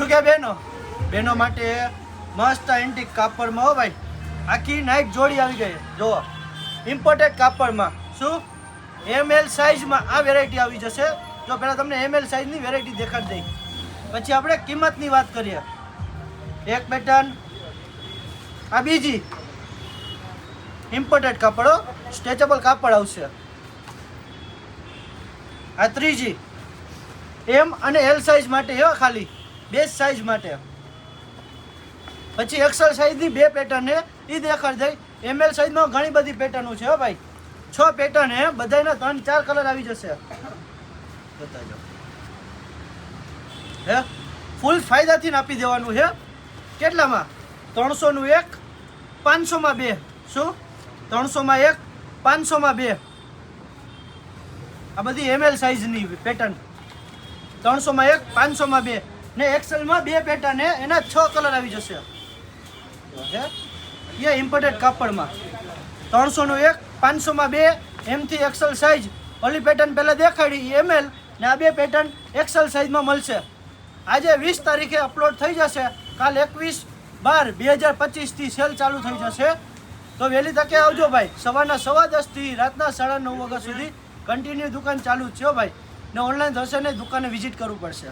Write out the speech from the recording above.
શું કે બહેનો માટે મસ્ત એન્ટિક કાપડમાં હો ભાઈ, આખી નાઇટ જોડી આવી ગઈ. જુઓ ઇમ્પોર્ટેડ કાપડમાં શું ML સાઇઝમાં આ વેરાયટી આવી જશે. જો પહેલાં તમને ML સાઇઝની વેરાયટી દેખાડી દઈ, પછી આપણે કિંમતની વાત કરીએ. એક પેટર્ન, આ બીજી ઇમ્પોર્ટેડ કાપડો, સ્ટ્રેચેબલ કાપડ આવશે. આ ત્રીજી M અને L સાઇઝ માટે હો, ખાલી બે સાઇઝ માટે. પછી XL સાઇઝની બે પેટર્ન છે, એ દેખાડી દઈ. ML સાઇઝમાં ઘણી બધી પેટર્નો છે હો ભાઈ, 6 પેટર્ન હે, બધાના 3-4 કલર આવી જશે. બતાજો હે, ફૂલ ફાયદાથી આપી દેવાનું છે. કેટલામાં? 300 નું એક, 500 માં બે. શું 300 માં એક, 500 માં બે. આ બધી ML સાઇઝની પેટર્ન, 300 માં એક, 500 માં બે ને XL માં બે પેટર્ન હે, એના 6 કલર આવી જશે. એ ઇમ્પોર્ટેડ કાપડમાં 300 નું એક, 500 માં બે, M થી XL સાઇઝ. ઓલી પેટર્ન પહેલાં દેખાડી ML ને આ બે પેટર્ન XL સાઇઝમાં મળશે. આજે 20 તારીખે અપલોડ થઈ જશે. કાલ 21/12/2025 થી સેલ ચાલુ થઈ જશે. તો વહેલી તકે આવજો ભાઈ. સવારના 10:15 થી રાતના 9:30 વાગ્યા સુધી કન્ટિન્યુ દુકાન ચાલુ જ છે ભાઈ. ને ઓનલાઈન થશે ને દુકાને વિઝિટ કરવું પડશે.